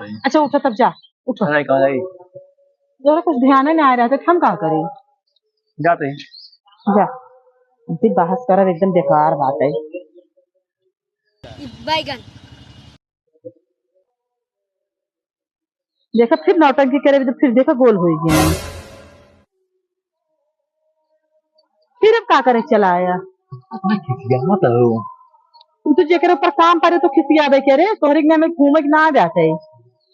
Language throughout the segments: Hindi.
अच्छा उठो तब जा। उठो। कहाँ जाएगी? जरा कुछ ध्यान नहीं आ रहा था, हम क्या करें। जाते हैं। जा। इतनी बहस कर एकदम बेकार बात है। बैगन देखा फिर नौटंकी करे तो फिर देखा गोल हो गया। फिर अब क्या करे चला आया। अपना खिसिया मत हो। तू तो जेकर ऊपर काम करे तो खिसियाबे करे, तोहरे के में घूमे के ना आ जाते।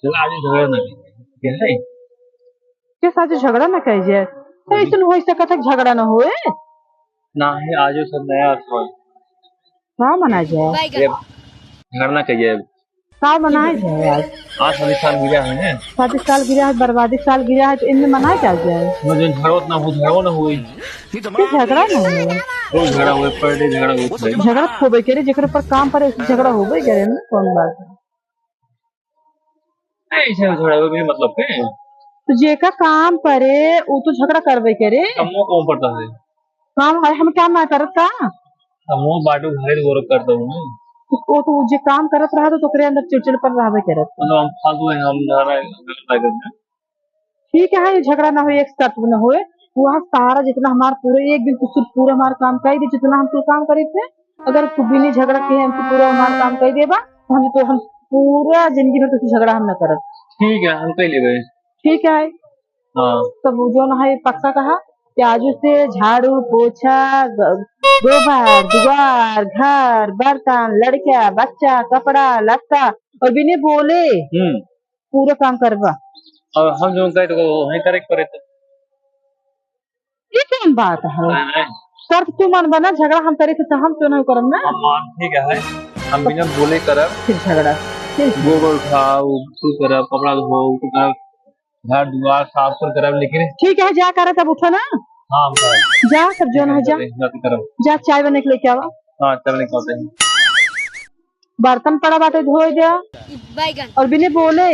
चल आज झगड़ा ना क्या है? के साथ झगड़ा ना कह जाए तो ऐसे हो सकता है झगड़ा ना होए। ना है आज सब नया सोच। क्या मना जाए। ये बैगन झगड़ा ना चाहिए। क्या मनाया जाए आज। आज सभी साल गिरा है। 30 साल गिरा है, बर्बादी साल गिरा है, तो इनमें मनाया क्या जाए। मुझे झगड़ा ना हो, झगड़ा ना हुई। फिर झगड़ा ना हो। रोज झगड़ा हुए, पर डे झगड़ा हुआ है। झगड़ा होबे करे, जेकर ऊपर काम करे उससे झगड़ा होबे करे ना, कौन बात है। ऐसे झगड़ा हुए भी मतलब के तो जेका काम करे वो तो झगड़ा करबे करे। हमो कौन पड़ता है? काम है, हम क्या ना करत का। हमो बाटू घरे गोर करता हूँ। वो तो जे काम करत रहा तो ओकरे अंदर चिड़चिड़ पर रहबे करत। मतलब हम फालतू है, हम झगड़ा करते हैं। ठीक है, ये झगड़ा ना हो, एक साथ न होए। वहाँ सारा जितना हमारा पूरे एक दिन तो सिर्फ पूरा हमारा काम कर दे, जितना हम तो काम करे थे। अगर तू भी नहीं झगड़ा किए हम तो पूरा हमारा काम कर देबा तो हम पूरा जिंदगी में तुझसे झगड़ा हम न करत। ठीक है, हम कहीं ले गए। ठीक है। हाँ तब वो जो ना है पक्का कहा कि आज से झाड़ू पोछा गोबर दुआर घर बर्तन लड़का बच्चा कपड़ा लत्ता और बिना बोले पूरा काम करवा। और हम जो कहे तो वही करेक्ट करे थे। ये कौन बात है। सर तू मन बना झगड़ा हम करे थे तो हम क्यों नहीं करम ना। हम मान ठीक है, हम बिना बोले करब। फिर झगड़ा गोबर उठाओ, कुछ करब, कपड़ा धो, घर दुआर साफ कर करब, लेकिन ठीक है जा कर तब उठो ना। हाँ हम करब। जा सब जो ना जा जाते करब। जा चाय बने के लेके आवा। हाँ चल निकलते हैं। बर्तन पड़ा बाटे धोए जा बैगन और बिना बोले।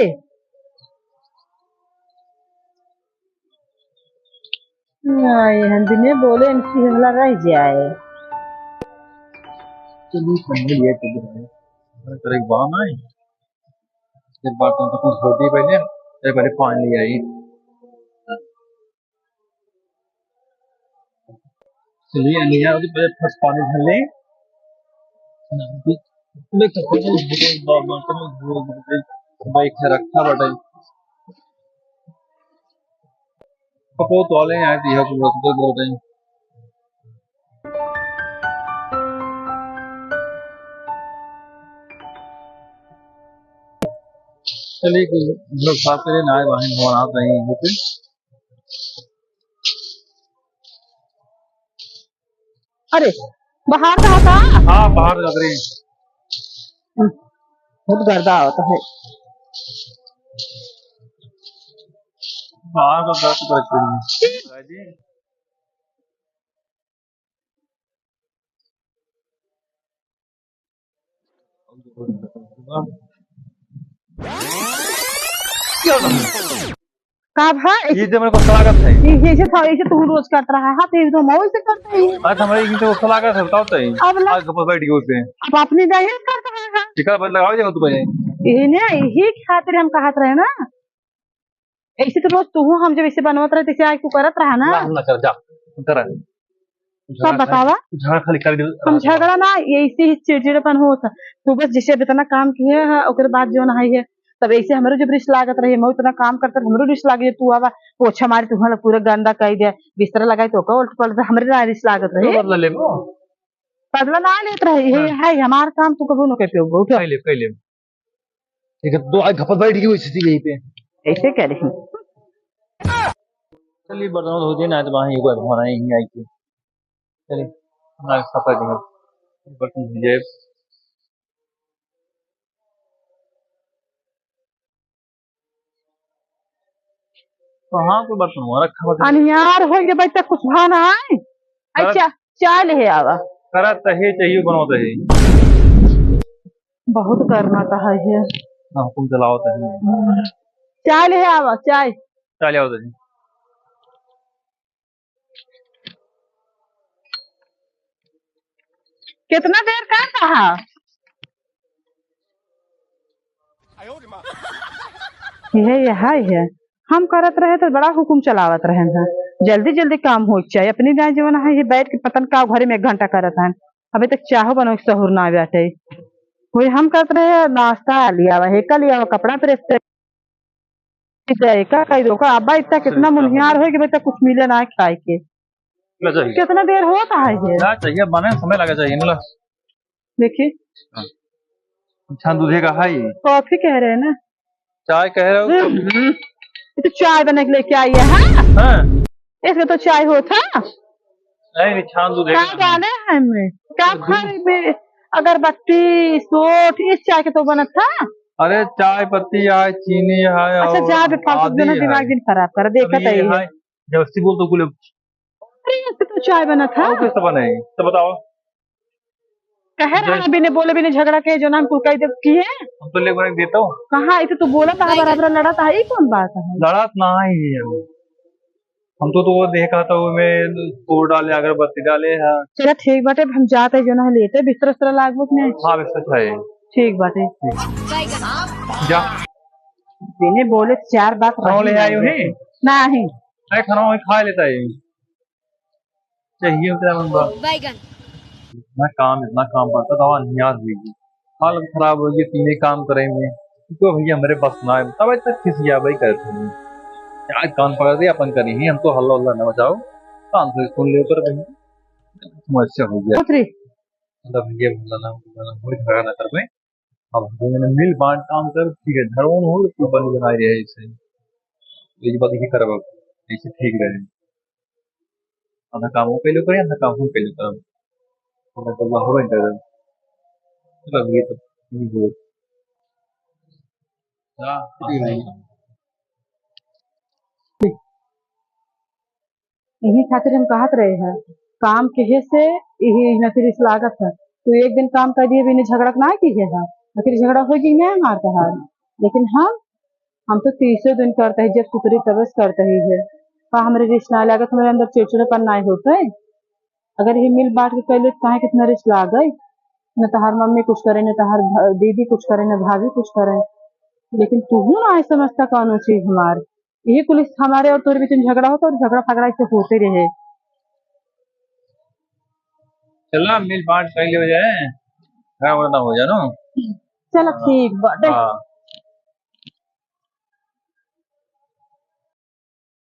नहीं हम बिना बोले इनकी हमला रह जाए। चलिए पहले ये तो एक बात है। एक बात तो कुछ होती है पहले, पहले पानी ले आई। चलिए अनिया तो पहले फर्स्ट पानी भर ले। देख तो कुछ बाइक है रखा बटा। कपड़ों तो ले आए थे तो बोल रहे हैं। चलिए लोग साफ करे ना आए वाहन भवन आप रही हैं। अरे बाहर कहा था। हाँ बाहर लग रही है। बहुत गर्दा होता है। बाहर का दर्द करते हैं। का भाई ये तो मेरे को सलागत है। ऐसे था, ऐसे तू रोज करता रहा है तो एकदम मौज से करता है। आज हमारे ये तो सलागत है, बताओ तो ही। अब ना आज कपड़ा बैठ गए उसपे। अब अपनी दही करता है। टिका बदल लगाओ जाओ तू पहले। इन्हें यही खातिर हम कहत रहे ना। ऐसे तो रोज तू हम जब ऐसे बनवत रहे तैसे आज तू करत रहा ना। ना ना कर जा कर। सब बतावा। झगड़ा खाली कर दे। हम झगड़ा ना ऐसे ही चिड़चिड़ापन होता। तू बस जैसे इतना काम किए है ओकर बाद जो ना है तब ऐसे हमरो जब रिश्त लागत रहे मैं इतना काम करता हमरो रिश्त लागे तू आवा पोछा मारी तू हला पूरा गंदा कर दे बिस्तर लगाई तो को उल्ट पलट हमरे रिश्त लागत रहे। बदला ले वो बदला ना लेत रहे है हमार काम तू कबू न कर पियो उठ पहले ठीक है। दो आज घपत बैठ गई हुई थी यहीं पे। ऐसे कह रही। चलिए बर्तन धो देना तो वहाँ एक बार होना ही आई थी। चलिए हमारा सफर देंगे बर्तन धीरे। कहाँ कोई बर्तन हुआ रखा हुआ अनियार हो गए तक कुछ भाना है। अच्छा चाय ले आवा। करा तहे चाहिए बनाओ तहे। बहुत करना था है। हाँ तुम चलाओ तहे। चाय ले आवा चाय। चले आओ तहे। कितना देर का कहा। है हम करत रहे तो बड़ा हुकुम चलावत रहे हैं। जल्दी जल्दी काम हो चाहिए अपनी ना जीवन है ये बैठ के पतन का घरे में 1 घंटा करत हैं। अभी तक चाहो बनो के सहूर ना बैठे कोई हम करते रहे नाश्ता लिया हुआ है का लिया हुआ कपड़ा प्रेस का कई दो का अब्बा इतना कितना मुनियार हो कि बेटा कुछ मिले ना खाए के ना चाहिए कितना देर होता है ये ना चाहिए बने समय लगा चाहिए ना देखिए अच्छा दूधे का है ये कॉफी कह रहे हैं ना चाय कह रहे हो ये तो चाय बना के लेके आई है हाँ हाँ इसमें तो चाय होता नहीं छान दूधे क्या जाने है हमें क्या खाए अगरबत्ती सोठ इस चाय के तो बना था अरे चाय पत्ती है चीनी है अच्छा और जा बे फालतू आदि देना है दिमाग दिन खराब कर देखा अब ये ही है है जबरदस्ती बोल तो कुल अरे इसमें तो चाय बना था आओ कैसे बने तो बताओ कह रहा है बिना बोले बिना झगड़ा के जो नाम कुल कही दे की है हम तो ले बना देता हूँ कहाँ इसे तो बोला था बराबर लड़ा था ये कौन बात है लड़ा ना ही है हम तो वो देखा था वो में तोड़ डाले अगरबत्ती डाले है चलो ठीक बाटे हम जाते हैं जो ना लेते बिस्तर उस्तर लागबो कि नहीं हाँ वैसे है ठीक बाटे जा बिना बोले 4 बात खाओ ले आई हुई नहीं मैं खाना वही खा लेता है चाहिए उतना बंदा मैं काम इतना काम पाता था नियाज हुई हालत खराब होगी तीनों काम करेंगे तो भैया मेरे पास ना है तब तक किसी भाई करते हैं यार कान पकड़ दिया अपन करी ही हम तो हल्ला उल्ला न बचाओ कान से सुन ले पर भैया समस्या हो गया उतरी मतलब भैया बोला ना कोई झगड़ा ना कर में अब मैंने मिल बांट काम कर ठीक है धर्मों हो तो बंद बना रहे हैं इसे ये बात ही कर ऐसे ठीक रहे आधा काम वो पहले करें आधा काम हम पहले करें तो अल्लाह हो गया चलो ये तो नहीं हुए हाँ यही खातिर हम कहत रहे हैं काम कहे से यही नतिर इस लागत है तो एक दिन काम कर दिए बिना झगड़ा ना कीजिए है फिर झगड़ा होगी नहीं हमारे हाल लेकिन हम तो 30 दिन करते हैं जब सुतरी तबस करते ही है का हमारे रिश्ते ना लागत हमारे अंदर चिड़चिड़ापन ना होता है अगर ये मिल बांट के कैले कहे कितना रिश्ते ला गए न तो हर मम्मी कुछ करे न तो हर दीदी कुछ करे न भाभी कुछ करे लेकिन तू ना ऐसा समझता कौन चीज हमारे यही पुलिस हमारे और तोरे बीच में झगड़ा होता और झगड़ा फगड़ा इससे होते रहे चलना मिल बांट पहले हो जाए हाँ वरना हो जाए ना चलो ठीक बाटे हाँ